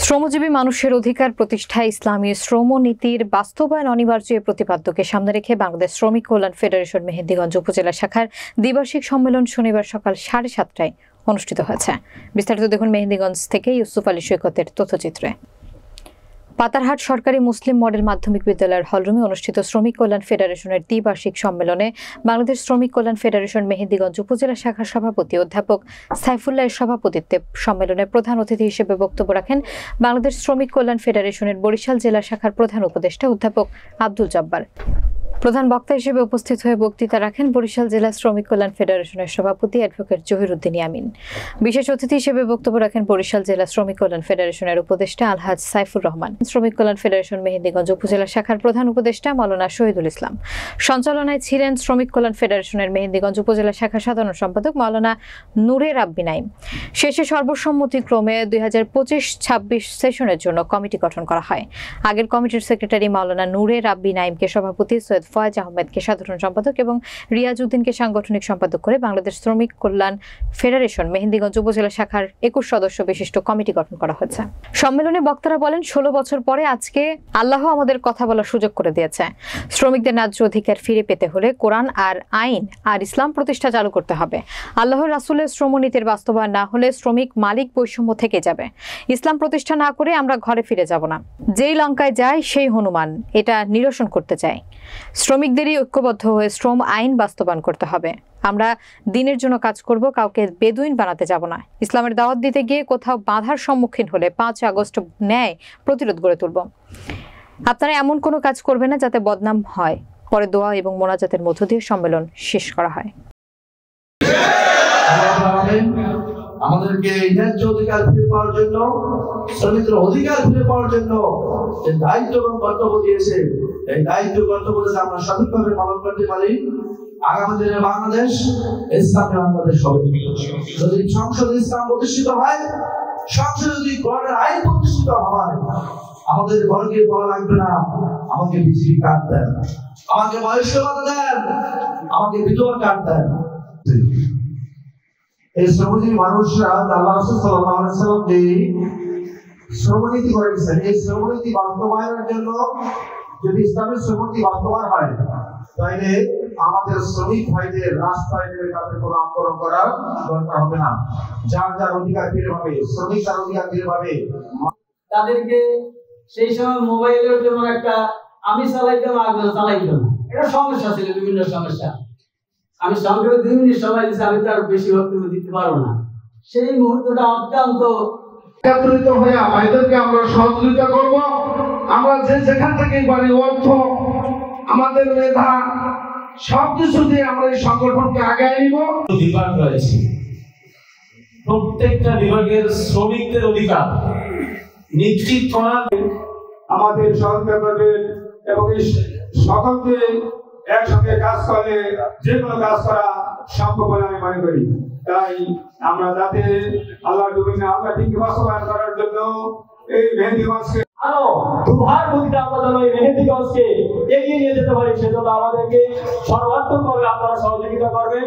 শ্রমজীবী মানুষের অধিকার প্রতিষ্ঠায় ইসলামী শ্রম নীতির বাস্তবায়ন অনিবার্য প্রতিপাদ্যকে সামনে রেখে বাংলাদেশ শ্রমিক কল্যাণ ফেডারেশন মেহেন্দিগঞ্জ উপজেলা শাখার দ্বিবার্ষিক সম্মেলন শনিবার সকাল 7:30টায় অনুষ্ঠিত হয়েছে। বিস্তারিত দেখুন মেহেন্দিগঞ্জ থেকে ইউসুফ আলী সৈকতের তথ্যচিত্রে। পাতারহাট সরকারি মুসলিম মডেল মাধ্যমিক বিদ্যালয়ের হলরুমে অনুষ্ঠিত শ্রমিক কল্যাণ ফেডারেশনের দ্বিবার্ষিক সম্মেলনে বাংলাদেশ শ্রমিক কল্যাণ ফেডারেশন মেহেন্দিগঞ্জ উপজেলা শাখার সভাপতি অধ্যাপক সাইফুল্লাহের সভাপতিত্বে সম্মেলনের প্রধান অতিথি হিসেবে বক্তব্য রাখেন বাংলাদেশ শ্রমিক কল্যাণ ফেডারেশনের বরিশাল জেলা শাখার প্রধান উপদেষ্টা অধ্যাপক আব্দুল জব্বার। প্রধান বক্তা হিসেবে উপস্থিত হয়ে বক্তৃতা রাখেন বরিশাল জেলা শ্রমিক কল্যাণ ফেডারেশনের সভাপতি অ্যাডভোকেট জহিরুদ্দিন ইয়ামিন। বিশেষ অতিথি হিসেবে বক্তব্য রাখেন বরিশাল জেলা শ্রমিক কল্যাণ ফেডারেশনের উপদেষ্টা আলহাজ সাইফুর রহমান। শ্রমিক কল্যাণ ফেডারেশন মেহেন্দিগঞ্জ উপজেলা শাখার প্রধান উপদেষ্টা মাওলানা শহীদুল ইসলাম। সঞ্চালনায় ছিলেন শ্রমিক কল্যাণ ফেডারেশনের মেহেন্দিগঞ্জ উপজেলা শাখার সাধারণ সম্পাদক মাওলানা নূরে রাব্বি নাইম। শেষে সর্বসম্মতিক্রমে 2025-26 সেশনের জন্য কমিটি গঠন করা হয়। আগের কমিটির সেক্রেটারি মাওলানা নূরে রাব্বি নাইমকে সভাপতি, সৈয়দ ফয়েজ আহমেদকে সাধারণ সম্পাদক এবং রিয়াজ উদ্দিনকে সাংগঠনিক সম্পাদক করে বাংলাদেশ শ্রমিক কল্যাণ ফেডারেশন মেহেন্দিগঞ্জ উপজেলা শাখার 21 সদস্য বিশিষ্ট কমিটি গঠন করা হয়েছে। সম্মেলনে বক্তারা বলেন, 16 বছর পরে আজকে আল্লাহ আমাদের কথা বলার সুযোগ করে দিয়েছে। শ্রমিকদের ন্যায্য অধিকার ফিরে পেতে হলে কোরআন আর আইন আর ইসলাম প্রতিষ্ঠা চালু করতে হবে। আল্লাহর রাসূলের শ্রমনীতির বাস্তবায়ন না হলে শ্রমিক মালিক বৈষম্য থেকে যাবে। ইসলাম প্রতিষ্ঠা না করে আমরা ঘরে ফিরে যাব না। যেই লঙ্কায় যায় সেই হনুমান, এটা নিরসন করতে চাই। শ্রমিকদেরই ঐক্যবদ্ধ হয়ে শ্রম আইন বাস্তবায়ন করতে হবে। আমরা দিনের জন্য কাজ করব, কাউকে বেদুইন বানাতে যাব না। ইসলামের দাওয়াত দিতে গিয়ে কোথাও বাধার সম্মুখীন হলে 5 আগস্ট ন্যায় প্রতিরোধ গড়ে তুলব। আপনারা এমন কোনো কাজ করবেন না যাতে বদনাম হয়। পরে দোয়া এবং মোনাজাতের মধ্য দিয়ে সম্মেলন শেষ করা হয়। আমাদেরকে ন্যায্য অধিকার ফিরে পাওয়ার জন্য, শ্রমিকদের অধিকার ফিরে পাওয়ার জন্য যে দায়িত্ব এবং কর্তব্য দিয়েছে, এই দায়িত্ব কর্তব্য যদি আমরা সঠিকভাবে পালন করতে পারি, আগামী দিনে বাংলাদেশ ইসলামী বাংলাদেশ হবে। যদি সংসদে ইসলাম প্রতিষ্ঠিত হয়, সংসদে যদি কোরআনের আইন প্রতিষ্ঠিত হয়, আমাদের ঘরকে বলা লাগবে না আমাকে বিজলি কার্ড দেন, আমাকে বয়স্ক ভাতা দেন, আমাকে বিধবা কার্ড দেন। এই শ্রমজীবী মানুষরা আল্লাহ রাসূল সাল্লাল্লাহু আলাইহি ওয়াসাল্লাম যে শ্রমনীতি করেছেন, এই শ্রমনীতি বাস্তবায়নের জন্য যদি ইসলামের শ্রমনীতি বাস্তবায়ন হয়, তাহলে আমাদের শ্রমিক ভাইদের রাস্তায় নেমে তাদের কোনো আন্দোলন করার দরকার হবে না। যার যার অধিকার ফিরে পাবে, শ্রমিক তার অধিকার ফিরে পাবে। তাদেরকে সেই সময় মোবাইলের জন্য একটা আমি চালাইতাম, আগে চালাইতাম, এটা সমস্যা ছিল, বিভিন্ন সমস্যা। আমি সংক্ষেপে 2 মিনিট সময় দিচ্ছি, আমি তার বেশি বক্তব্য দিতে পারবো না। সেই মুহূর্তটা অত্যন্ত একত্রিত হয়ে ভাইদেরকে আমরা সহযোগিতা করব। আমরা যেখান থেকে পারি, অর্থ, আমাদের মেধা, সবকিছু দিয়ে আমরা এই সংগঠনকে আগায় নিব। বিভাগ রয়েছে, প্রত্যেকটা বিভাগের শ্রমিকদের অধিকার নিশ্চিত করা আমাদের সহযোগিতা করবেন এবং এই সকলকে একসঙ্গে কাজ করলে যে কোনো কাজ করা সম্ভব বলে আমি মনে করি। তাই আমরা যাতে আল্লাহর জমিনে আল্লাহ ঠিকই বাস্তবায়ন করার জন্য এই মেহেন্দিগঞ্জকে আরো দুভাগ গতিতে আমরা যেন এই মেহেন্দিগঞ্জকে এগিয়ে নিয়ে যেতে পারি, সেজন্য আমাদেরকে সর্বাত্মকভাবে আপনারা সহযোগিতা করবেন।